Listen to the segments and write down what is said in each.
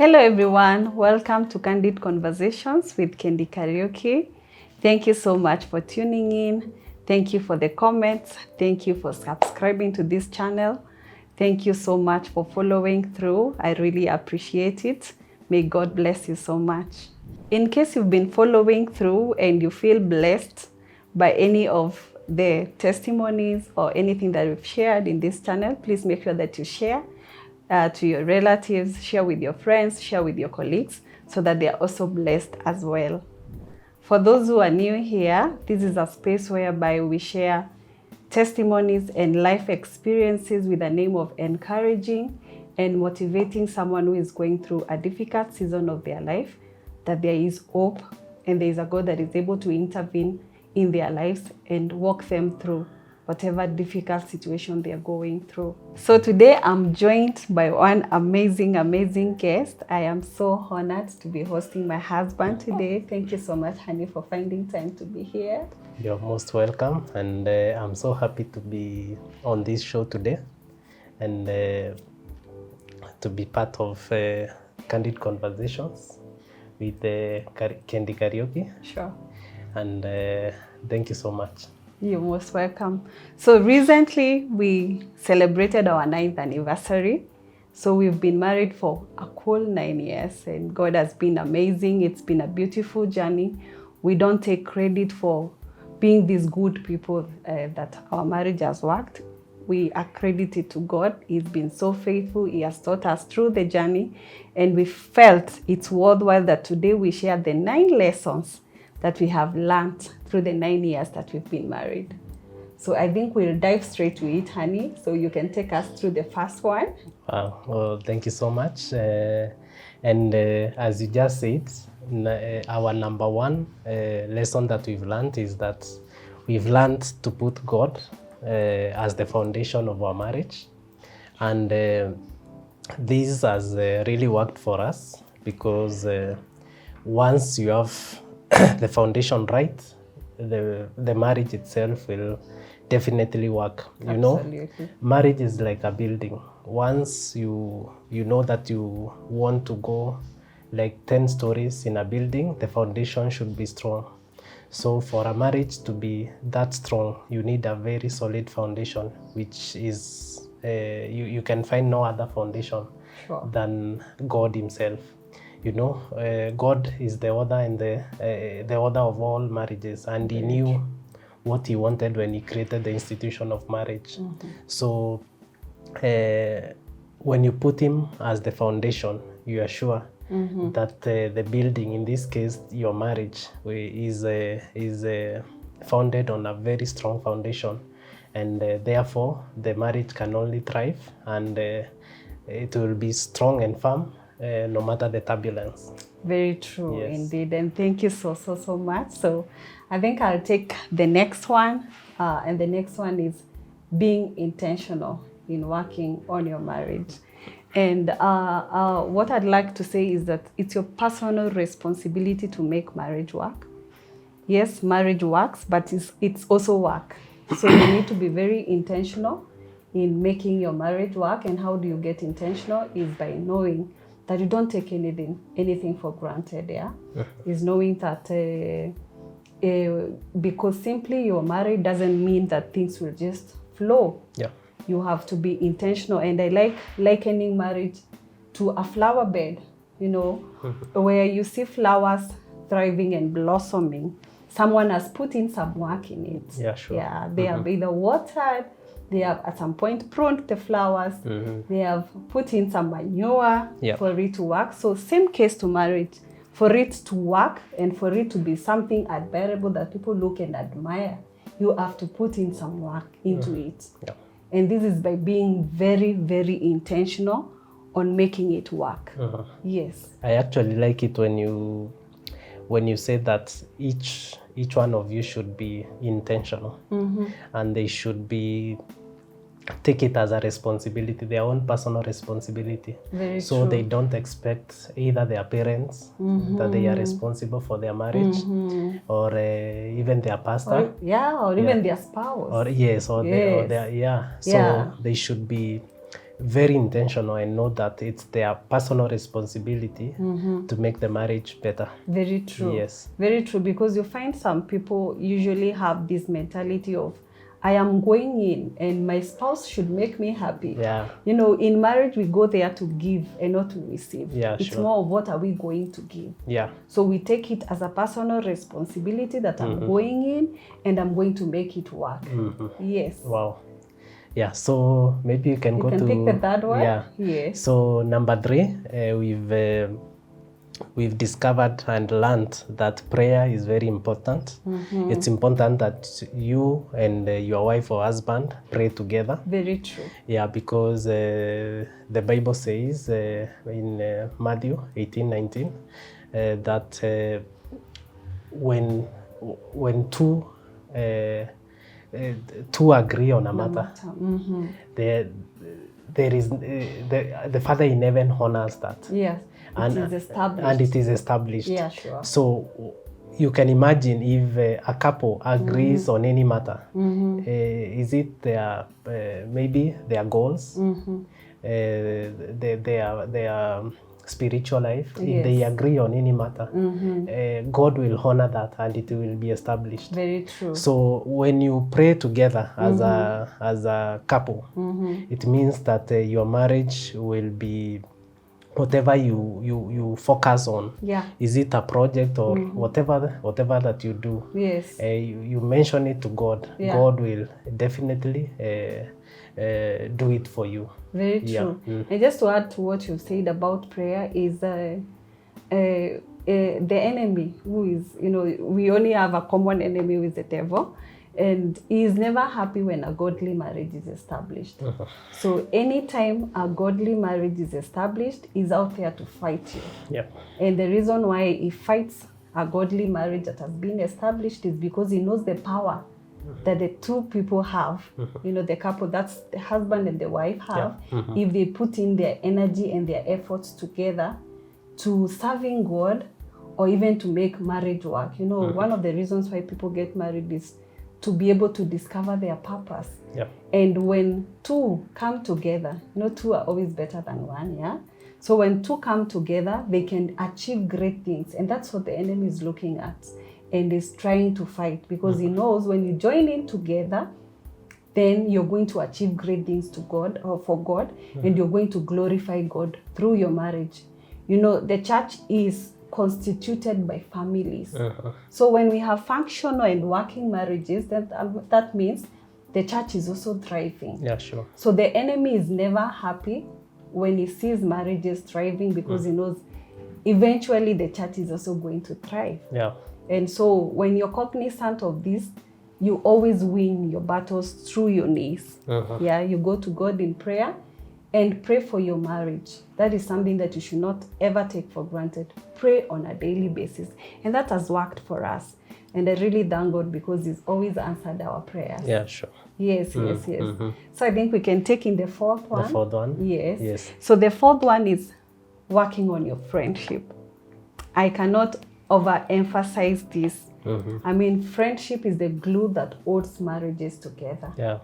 Hello everyone, welcome to Candid Conversations with Candy Karaoke. Thank you so much for tuning in. Thank you for the comments. Thank you for subscribing to this channel. Thank you so much for following through. I really appreciate it. May God bless you so much. In case you've been following through and you feel blessed by any of the testimonies or anything that we've shared in this channel, please make sure that you share to your relatives, share with your friends, share with your colleagues, so that they are also blessed as well. For those who are new here, this is a space whereby we share testimonies and life experiences with the name of encouraging and motivating someone who is going through a difficult season of their life, that there is hope and there is a God that is able to intervene in their lives and walk them through whatever difficult situation they are going through. So today I'm joined by one amazing guest. I am so honored to be hosting my husband today. Thank you so much, honey, for finding time to be here. You're most welcome, and I'm so happy to be on this show today and to be part of Candid Conversations with Candy Karaoke. Sure. And thank you so much. You're most welcome. So recently we celebrated our 9th anniversary. So we've been married for a cool 9 years and God has been amazing. It's been a beautiful journey. We don't take credit for being these good people that our marriage has worked. We accredit it to God. He's been so faithful. He has taught us through the journey and we felt it's worthwhile that today we share the 9 lessons that we have learned through the 9 years that we've been married. So I think we'll dive straight to it, honey. So you can take us through the first one. Wow, well, thank you so much. And as you just said, our number one lesson that we've learned is that we've learned to put God as the foundation of our marriage. And this has really worked for us because once you have the foundation right, the marriage itself will definitely work. Absolutely. You know, marriage is like a building. Once you know that you want to go like 10 stories in a building, the foundation should be strong. So for a marriage to be that strong, you need a very solid foundation, which is you can find no other foundation than God himself. You know, God is the author and the author of all marriages, and he knew what he wanted when he created the institution of marriage. So when you put him as the foundation, you are sure that the building, in this case your marriage, is founded on a very strong foundation, and therefore the marriage can only thrive, and it will be strong and firm no matter the turbulence. Very true, yes. Indeed. And thank you so much. So I think I'll take the next one. And the next one is being intentional in working on your marriage. And what I'd like to say is that it's your personal responsibility to make marriage work. Yes, marriage works, but it's also work. So you need to be very intentional in making your marriage work. And how do you get intentional is by knowing that you don't take anything for granted. Yeah, is knowing that because simply you're married doesn't mean that things will just flow. Yeah, you have to be intentional, and I like likening marriage to a flower bed. You know, where you see flowers thriving and blossoming. Someone has put in some work in it. Yeah, sure. Yeah, they have either watered. They have at some point pruned the flowers. They have put in some manure for it to work. So same case to marriage. For it to work and for it to be something admirable that people look and admire, you have to put in some work into it. Yeah. And this is by being very, very intentional on making it work. Yes. I actually like it when you say that each one of you should be intentional, and they should be take it as a responsibility, their own personal responsibility. So true. They don't expect either their parents that they are responsible for their marriage, or even their pastor, or even their spouse, or yes, or their so they should be very intentional and know that it's their personal responsibility to make the marriage better. Very true. Yes. Very true, because you find some people usually have this mentality of, I am going in and my spouse should make me happy. Yeah. You know, in marriage, we go there to give and not to receive. Yeah, it's sure. more of what are we going to give. Yeah. So we take it as a personal responsibility that I'm going in and I'm going to make it work. Yes. Wow. Yeah, so maybe you can You can pick the third one. Yeah. Yes. So number 3, we've discovered and learned that prayer is very important. It's important that you and your wife or husband pray together. Very true. Yeah, because the Bible says in Matthew 18:19 that when two agree on a matter, there is the Father in heaven honors that. Yes. It is established. And it is established. Yeah, sure. So you can imagine if a couple agrees on any matter, is it their maybe their goals, their spiritual life? Yes. If they agree on any matter, God will honor that and it will be established. Very true. So when you pray together as a couple, it means that your marriage will be whatever you focus on. Yeah. Is it a project or whatever that you do? Yes. You mention it to God. Yeah. God will definitely do it for you. Very true. Yeah. And just to add to what you said about prayer is the enemy, who is, you know, we only have a common enemy with the devil, and he is never happy when a godly marriage is established. So anytime a godly marriage is established, he's out there to fight you. Yeah. And the reason why he fights a godly marriage that has been established is because he knows the power that the two people have, you know, the couple, that's the husband and the wife have, if they put in their energy and their efforts together to serving God or even to make marriage work. You know, one of the reasons why people get married is to be able to discover their purpose. Yeah. And when two come together, you know, two are always better than one, yeah? So when two come together, they can achieve great things. And that's what the enemy is looking at and is trying to fight, because he knows when you join in together, then you're going to achieve great things to God or for God, and you're going to glorify God through your marriage. You know, the church is constituted by families. So when we have functional and working marriages, that means the church is also thriving. Yeah, sure. So the enemy is never happy when he sees marriages thriving, because he knows eventually the church is also going to thrive. Yeah. And so when you're cognizant of this, you always win your battles through your knees. Yeah, you go to God in prayer and pray for your marriage. That is something that you should not ever take for granted. Pray on a daily basis. And that has worked for us. And I really thank God, because He's always answered our prayers. Yeah, sure. Yes. So I think we can take in the fourth one. The fourth one? Yes. So the fourth one is working on your friendship. I cannot overemphasize this. I mean, friendship is the glue that holds marriages together. Yeah.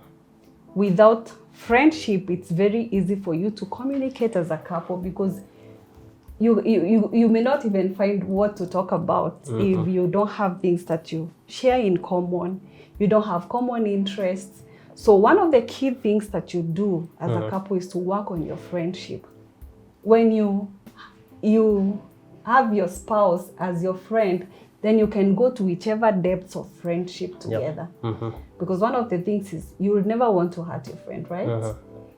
Without friendship, it's very easy for you to communicate as a couple, because you may not even find what to talk about if you don't have things that you share in common. You don't have common interests. So one of the key things that you do as a couple is to work on your friendship. When you have your spouse as your friend, then you can go to whichever depths of friendship together. Because one of the things is you will never want to hurt your friend, right?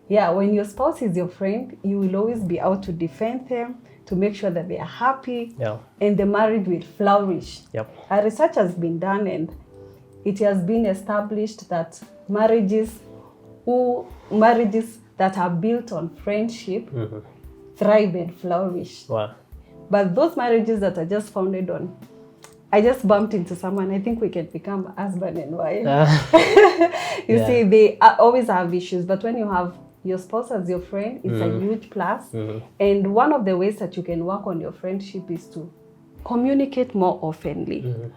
Yeah, when your spouse is your friend, you will always be out to defend them, to make sure that they are happy, and the marriage will flourish. A research has been done, and it has been established that marriages that are built on friendship thrive and flourish. Wow. But those marriages that are just founded on, I just bumped into someone, I think we can become husband and wife. You see, they always have issues, but when you have your spouse as your friend, it's a huge plus. And one of the ways that you can work on your friendship is to communicate more oftenly.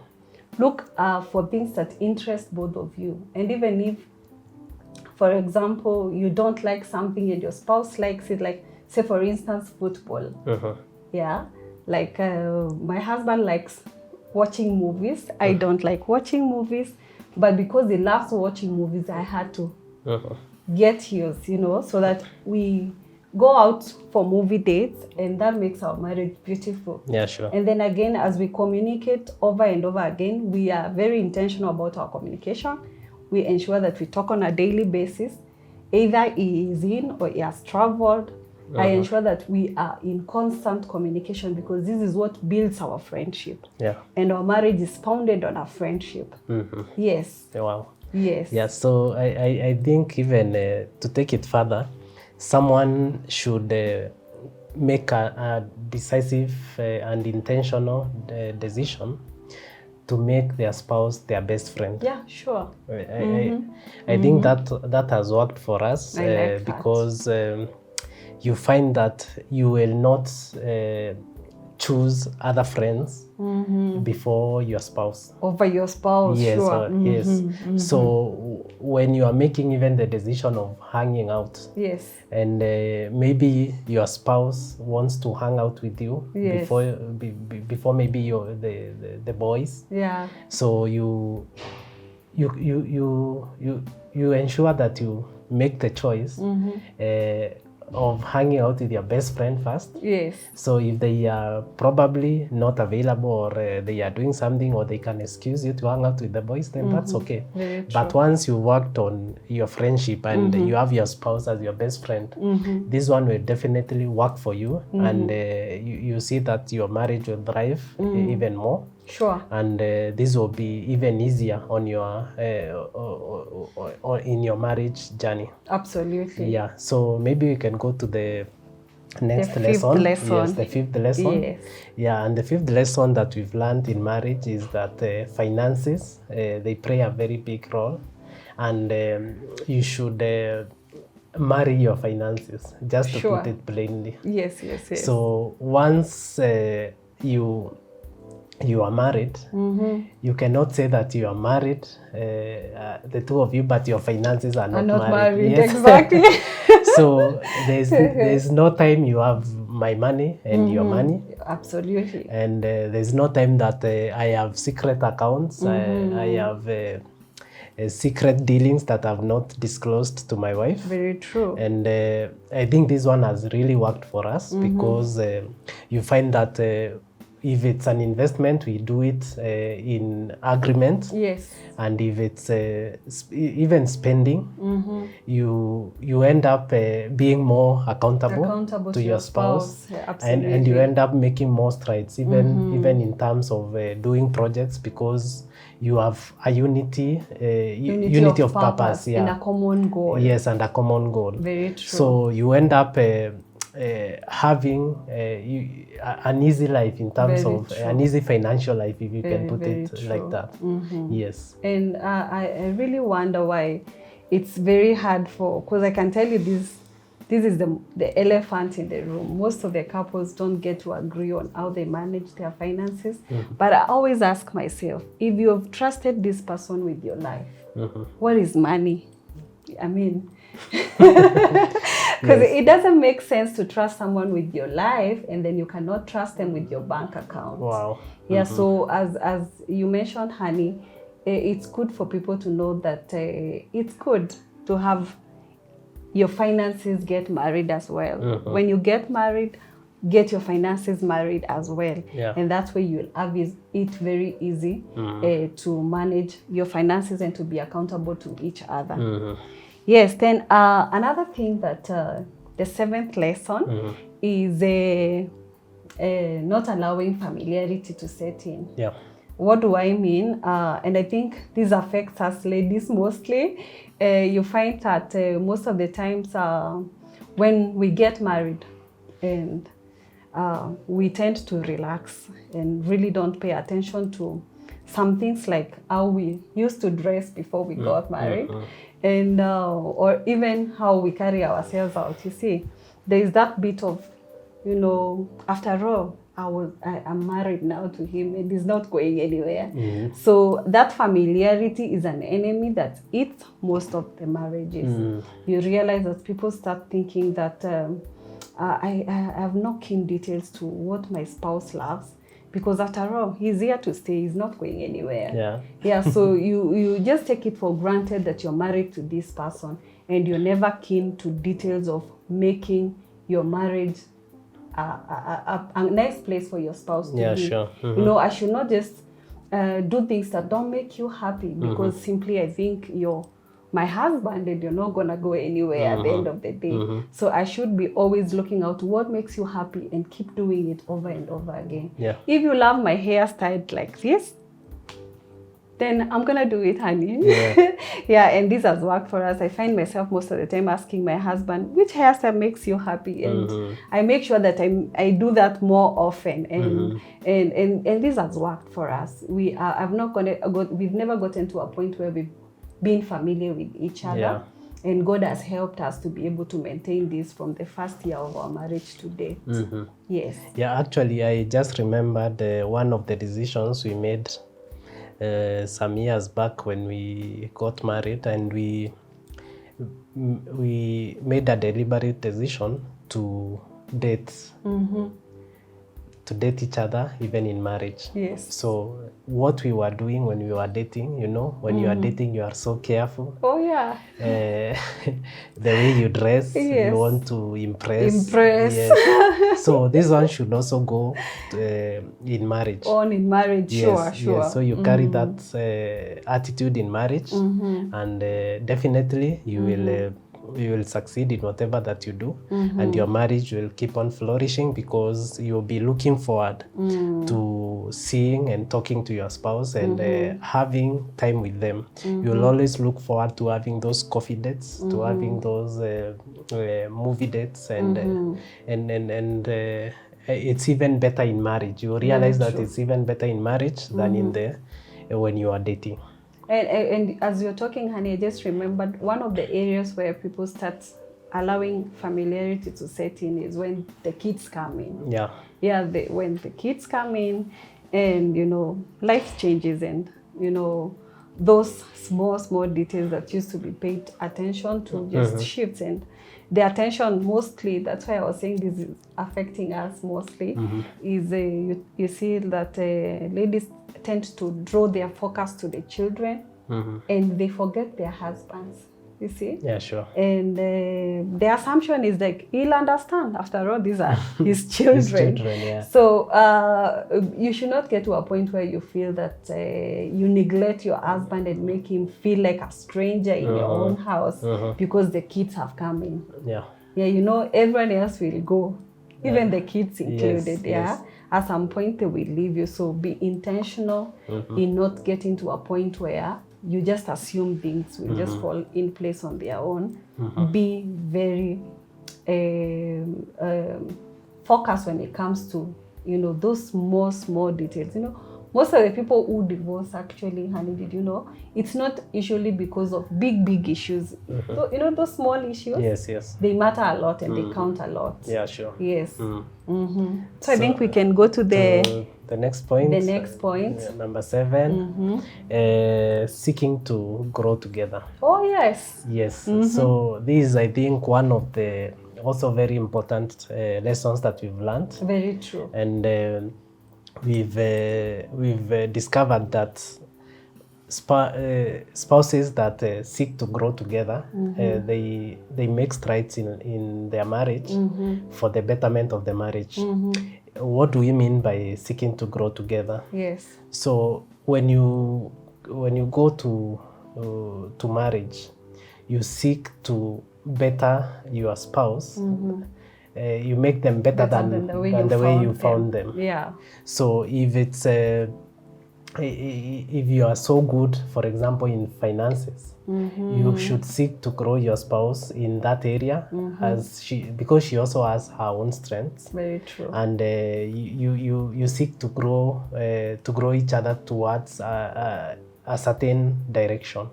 Look for things that interest both of you. And even if, for example, you don't like something and your spouse likes it, like say for instance, football. Yeah, like my husband likes watching movies. I don't like watching movies, but because he loves watching movies, I had to get used, you know, so that we go out for movie dates, and that makes our marriage beautiful. Yeah, sure. And then again, as we communicate over and over again, we are very intentional about our communication. We ensure that we talk on a daily basis. Either he is in or he has traveled. I ensure that we are in constant communication, because this is what builds our friendship. Yeah. And our marriage is founded on our friendship. Yes. Wow. Yes. Yeah, so I think even to take it further, someone should make a decisive and intentional decision to make their spouse their best friend. Yeah, sure. I think that has worked for us, I like that. because you find that you will not choose other friends before your spouse. Over your spouse, Yes, sure. yes. So when you are making even the decision of hanging out, Yes. and maybe your spouse wants to hang out with you Yes. before maybe the boys. Yeah. So you ensure that you make the choice of hanging out with your best friend first. Yes. So if they are probably not available, or they are doing something, or they can excuse you to hang out with the boys, then that's okay. Very true. But once you worked on your friendship and you have your spouse as your best friend, this one will definitely work for you, and you see that your marriage will thrive even more. Sure. And this will be even easier on your or in your marriage journey. Absolutely. Yeah. So maybe we can go to the next fifth lesson. lesson. Yes, the fifth lesson. Yes. Yeah, and the fifth lesson that we've learned in marriage is that finances they play a very big role, and you should marry your finances, just to Sure. put it plainly. Yes, yes, yes. So once you are married, you cannot say that you are married, the two of you, but your finances are not married. Yes. Exactly. So there's no time you have my money and your money. Absolutely. And there's no time that I have secret accounts. I have secret dealings that I've not disclosed to my wife. Very true. And I think this one has really worked for us, because you find that if it's an investment, we do it in agreement. Yes. And if it's even spending, you end up being more accountable to your spouse. Yeah, absolutely. And you end up making more strides, even in terms of doing projects, because you have a unity of purpose, and a common goal. Yes, and a common goal. Very true. So you end up having an easy life in terms Very of true. an easy financial life, if you can put very it true. like that. Yes. And I really wonder why it's very hard because I can tell you this is the elephant in the room. Most of the couples don't get to agree on how they manage their finances. But I always ask myself, if you have trusted this person with your life, what is money? I mean, because it doesn't make sense to trust someone with your life and then you cannot trust them with your bank account. Wow. Yeah, so as you mentioned, honey, it's good for people to know that it's good to have your finances get married as well. When you get married, get your finances married as well. Yeah. And that's where you'll have it very easy to manage your finances and to be accountable to each other. Yes, then another thing that the seventh lesson is not allowing familiarity to set in. Yeah. What do I mean? And I think this affects us ladies mostly. You find that most of the times when we get married and we tend to relax and really don't pay attention to some things like how we used to dress before we got married, and or even how we carry ourselves out. You see, there is that bit of, after all, I'm married now to him and he's not going anywhere. So that familiarity is an enemy that eats most of the marriages. You realize that people start thinking that I have no keen details to what my spouse loves, because after all, he's here to stay. He's not going anywhere. Yeah. So you just take it for granted that you're married to this person, and you're never keen to details of making your marriage a nice place for your spouse to be. Sure. You know, I should not just do things that don't make you happy, because simply I think you're my husband and you're not gonna go anywhere at the end of the day. So I should be always looking out what makes you happy and keep doing it over and over again. If you love my hair styled like this, then I'm gonna do it, honey. And this has worked for us. I find myself most of the time asking my husband, which hairstyle makes you happy? And I make sure that I do that more often, and this has worked for us. We've never gotten to a point where we've been familiar with each other, and God has helped us to be able to maintain this from the first year of our marriage to date. Yes. Yeah, actually, I just remembered one of the decisions we made some years back when we got married, and we made a deliberate decision to date. To date each other even in marriage. So what we were doing when we were dating, you know, when you are dating, you are so careful. The way you dress, you want to impress. So this one should also go in marriage. In marriage, sure. So you carry that attitude in marriage, and definitely you will succeed in whatever that you do, and your marriage will keep on flourishing, because you'll be looking forward to seeing and talking to your spouse and having time with them. You'll always look forward to having those coffee dates, to having those movie dates, and it's even better in marriage. You realize that it's even better in marriage than in when you are dating. And as you're talking, honey, I just remembered one of the areas where people start allowing familiarity to set in is when the kids come in. When the kids come in, and you know, life changes, and you know, those small details that used to be paid attention to just shifts, and the attention mostly, that's why I was saying this is affecting us mostly, is you see that ladies tend to draw their focus to the children, and they forget their husbands, you see? And the assumption is like, he'll understand. After all, these are his children. So you should not get to a point where you feel that you neglect your husband and make him feel like a stranger in your own house because the kids have come in. You know, everyone else will go, even the kids included. At some point they will leave you. So be intentional in not getting to a point where you just assume things will just fall in place on their own. Be very focused when it comes to, you know, those small details. You know, most of the people who divorce, actually, honey, did you know, it's not usually because of big issues. So, you know, those small issues, they matter a lot, and they count a lot. So I think we can go to the next point. Number 7, seeking to grow together. So this is, I think, one of the also very important lessons that we've learned. Very true. And we've discovered that spouses that seek to grow together, they make strides in their marriage for the betterment of the marriage. What do we mean by seeking to grow together? So when you go to marriage, you seek to better your spouse. You make them better than the way you found them. So if it's if you are so good, for example, in finances, you should seek to grow your spouse in that area, because she also has her own strengths. Very true. And you seek to grow each other towards a certain direction.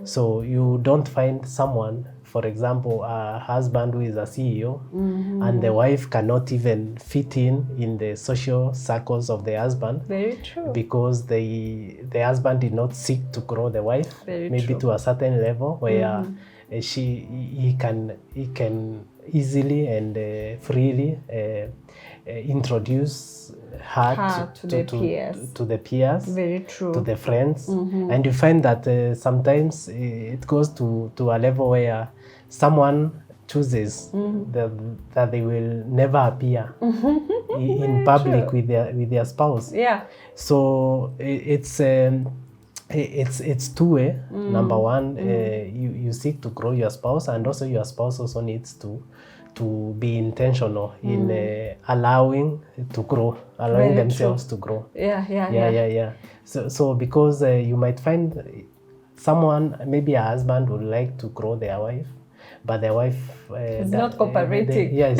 So you don't find someone, for for example, a husband who is a CEO, and the wife cannot even fit in the social circles of the husband. Very true. Because the husband did not seek to grow the wife, Very maybe true. to a certain level where he can easily and freely introduce her to the peers. To the peers, Very true. to the friends. And you find that sometimes it goes to a level where someone chooses that they will never appear in public with their spouse. Yeah. So it's two-way. Number one, you seek to grow your spouse, and also your spouse also needs to be intentional in allowing to grow, allowing Very themselves true. to grow. Yeah. So because you might find someone, maybe a husband would like to grow their wife, but their wife is not cooperating. Yes.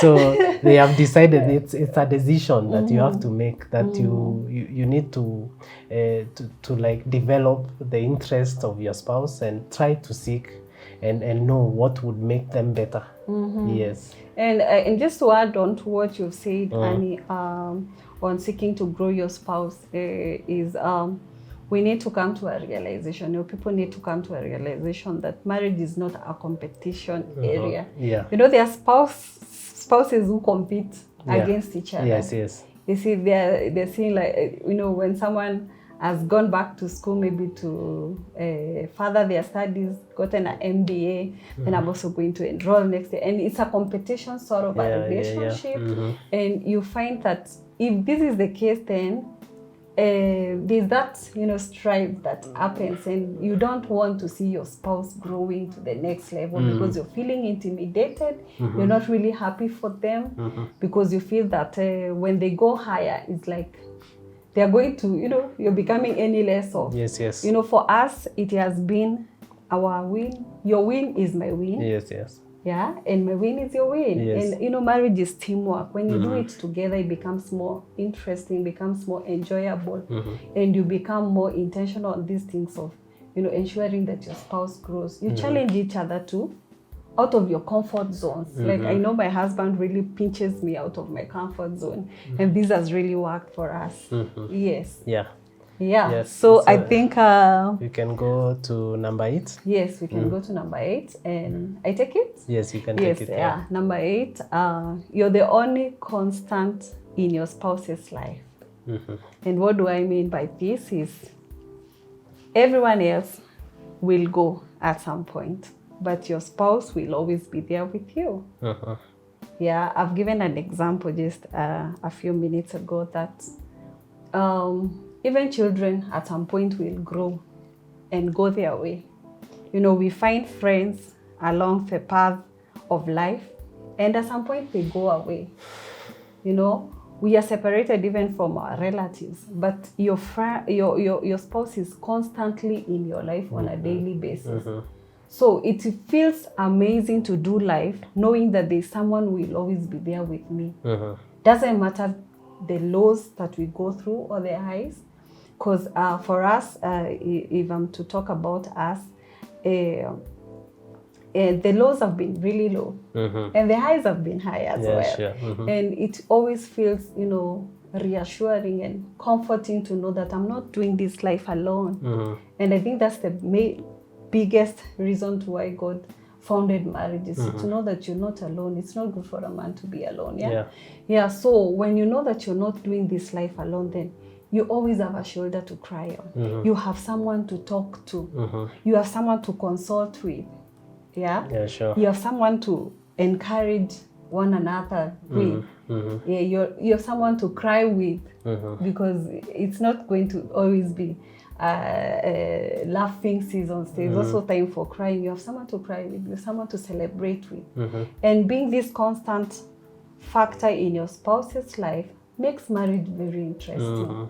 So they have decided it's a decision that you have to make, that you need to like develop the interest of your spouse and try to seek and know what would make them better. Yes. And just to add on to what you've said, Annie, on seeking to grow your spouse, is we need to come to a realization, people need to come to a realization that marriage is not a competition area. Yeah. There are spouses who compete against each other. Yes. You see, they're seeing, like, when someone has gone back to school, maybe to further their studies, gotten an MBA, then I'm also going to enroll next year. And it's a competition sort of a relationship. And you find that if this is the case, then there's that, strife that happens, and you don't want to see your spouse growing to the next level because you're feeling intimidated. You're not really happy for them because you feel that when they go higher, it's like they're going to, you're becoming any less of. Yes. For us, it has been our win. Your win is my win. Yes. Yeah, and my win is your win. Yes. And marriage is teamwork. When you do it together, it becomes more interesting, becomes more enjoyable, and you become more intentional on these things of, ensuring that your spouse grows. You challenge each other too, out of your comfort zones. Like, I know my husband really pinches me out of my comfort zone, and this has really worked for us. Yes. Yeah. Yes. So I think we can go to number 8. Yes, we can go to number 8, and I take it. Yes, you can take it. Yeah. Number 8. You're the only constant in your spouse's life. And what do I mean by this is everyone else will go at some point, but your spouse will always be there with you. Yeah, I've given an example just a few minutes ago that even children at some point will grow and go their way. We find friends along the path of life, and at some point they go away. We are separated even from our relatives, but your spouse is constantly in your life on a daily basis. So it feels amazing to do life knowing that there's someone who will always be there with me. Doesn't matter the lows that we go through or the highs. Because for us, if I'm to talk about us, the lows have been really low, and the highs have been high as well. Sure. And it always feels, reassuring and comforting to know that I'm not doing this life alone. And I think that's the biggest reason to why God founded marriage, is to know that you're not alone. It's not good for a man to be alone. Yeah. So when you know that you're not doing this life alone, then you always have a shoulder to cry on. You have someone to talk to. You have someone to consult with. Yeah, sure. You have someone to encourage one another with. Yeah, you have someone to cry with, because it's not going to always be laughing seasons. There's also time for crying. You have someone to cry with. You have someone to celebrate with. And being this constant factor in your spouse's life makes marriage very interesting.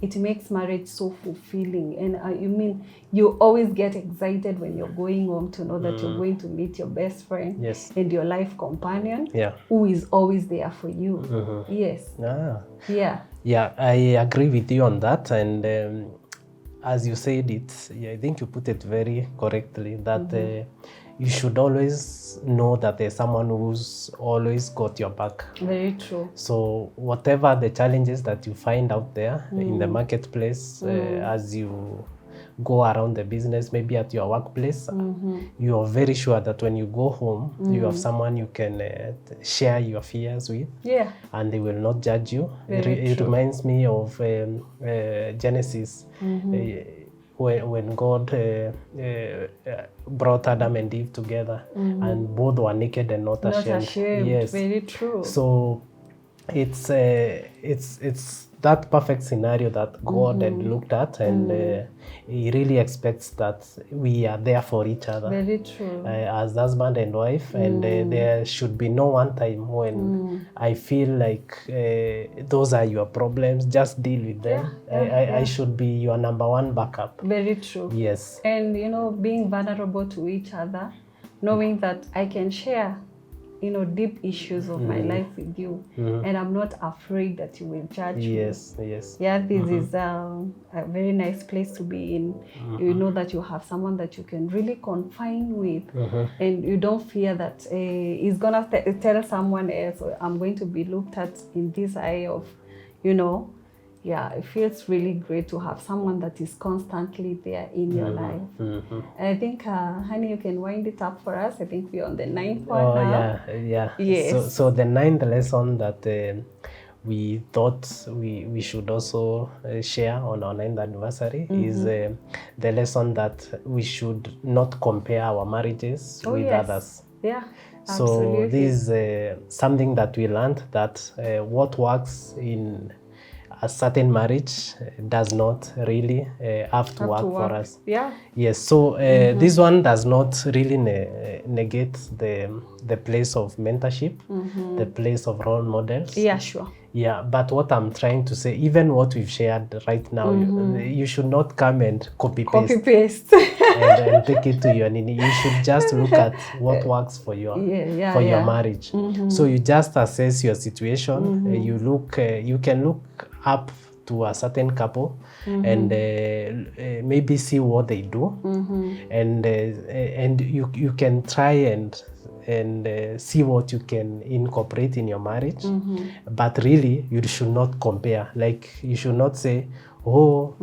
It makes marriage so fulfilling. And you always get excited when you're going home to know that you're going to meet your best friend and your life companion who is always there for you. Yes. Yeah, I agree with you on that. And as you said it, I think you put it very correctly, that you should always know that there's someone who's always got your back. Very true. So whatever the challenges that you find out there in the marketplace, as you go around the business, maybe at your workplace, you are very sure that when you go home, you have someone you can share your fears with, and they will not judge you. It reminds me of Genesis, when God brought Adam and Eve together, and both were naked and not ashamed. Yes, very true. So it's that perfect scenario that God had looked at, and He really expects that we are there for each other. Very true. As husband and wife, and there should be no one time when I feel like those are your problems, just deal with them. I should be your number one backup. Very true. Yes. And being vulnerable to each other, knowing that I can share deep issues of my life with you, and I'm not afraid that you will judge me. Yes. Yeah, this is a very nice place to be in. You know that you have someone that you can really confide with, and you don't fear that he's gonna tell someone else, or I'm going to be looked at in this eye of, Yeah, it feels really great to have someone that is constantly there in your life. And I think, honey, you can wind it up for us. I think we're on the 9th one now. Yeah. Yes. So the 9th lesson that we thought we should also share on our 9th anniversary is the lesson that we should not compare our marriages with others. Yeah. So Absolutely. this is something that we learned, that what works in a certain marriage does not really have to work for us. Yeah. Yes. So this one does not really negate the place of mentorship, the place of role models. Yeah, sure. Yeah, but what I'm trying to say, even what we've shared right now, you should not come and copy paste and take it to your nini. You should just look at what works for your your marriage. So you just assess your situation. You can look up to a certain couple and maybe see what they do, and you can try and see what you can incorporate in your marriage. But really, you should not compare. Like, you should not say, oh,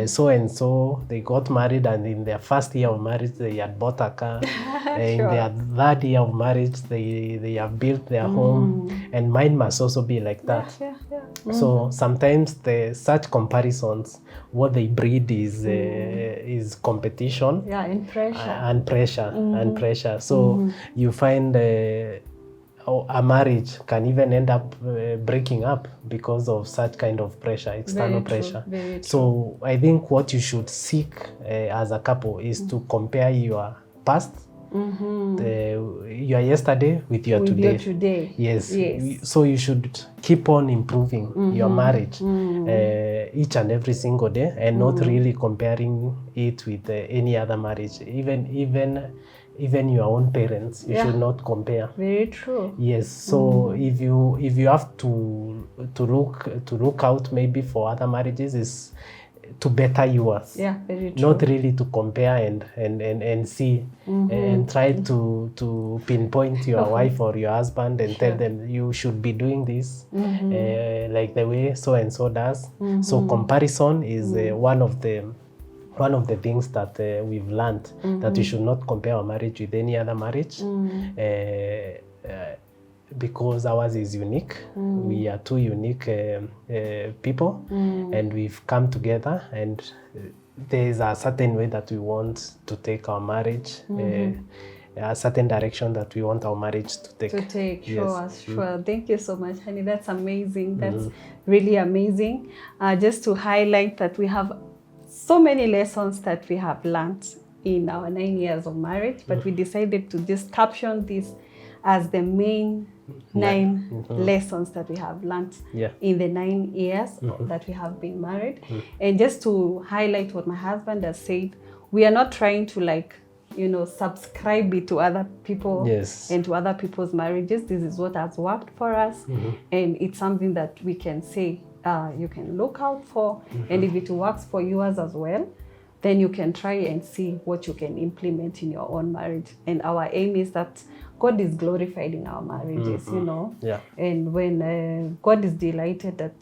so and so, they got married, and in their first year of marriage they had bought a car. In their third year of marriage they have built their home, and mine must also be like that. So sometimes such comparisons, what they breed is competition, and pressure, and pressure. So you find a marriage can even end up breaking up because of such kind of pressure, external pressure. So I think what you should seek as a couple is to compare your past, your yesterday with your today. Yes. So you should keep on improving your marriage each and every single day, and not really comparing it with any other marriage. Even your own parents, you should not compare. Very true. Yes. So if you have to look out maybe for other marriages, is to better yours. Yeah, very true. Not really to compare and see and try to pinpoint your wife or your husband and tell them you should be doing this like the way so and so does. So comparison is one of the things that we've learned, that we should not compare our marriage with any other marriage, because ours is unique. We are two unique people, and we've come together, and there is a certain way that we want to take our marriage, a certain direction that we want our marriage to take. Sure. Thank you so much, honey. That's amazing. That's really amazing. Just to highlight that we have so many lessons that we have learned in our 9 years of marriage, but we decided to just caption this as the main 9 lessons that we have learned in the 9 years that we have been married. And just to highlight what my husband has said, we are not trying to subscribe it to other people and to other people's marriages. This is what has worked for us, and it's something that we can say you can look out for, and if it works for yours as well, then you can try and see what you can implement in your own marriage. And our aim is that God is glorified in our marriages, you know. Yeah. And when God is delighted that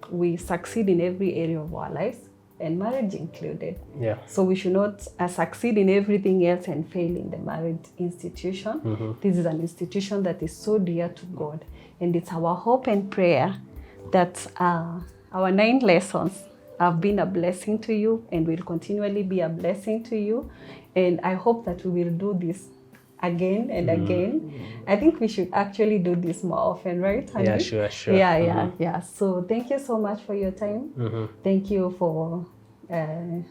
we succeed in every area of our lives, and marriage included. Yeah. So we should not succeed in everything else and fail in the marriage institution. This is an institution that is so dear to God. And it's our hope and prayer that our 9 lessons have been a blessing to you and will continually be a blessing to you. And I hope that we will do this again and again. I think we should actually do this more often, right, honey? Yeah, sure. Yeah. So thank you so much for your time. Thank you for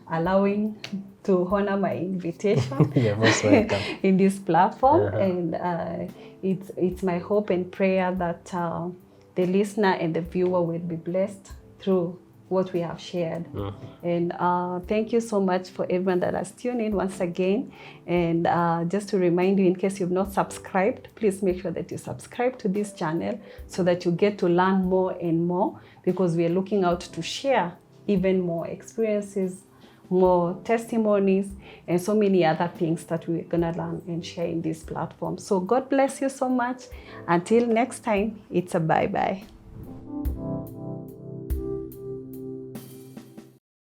allowing to honor my invitation. You're most welcome. In this platform. And it's my hope and prayer that the listener and the viewer will be blessed through what we have shared. And thank you so much for everyone that has tuned in once again. And just to remind you, in case you've not subscribed, please make sure that you subscribe to this channel so that you get to learn more and more, because we are looking out to share even more experiences, more testimonies, and so many other things that we're gonna learn and share in this platform. So God bless you so much. Until next time, it's a bye-bye.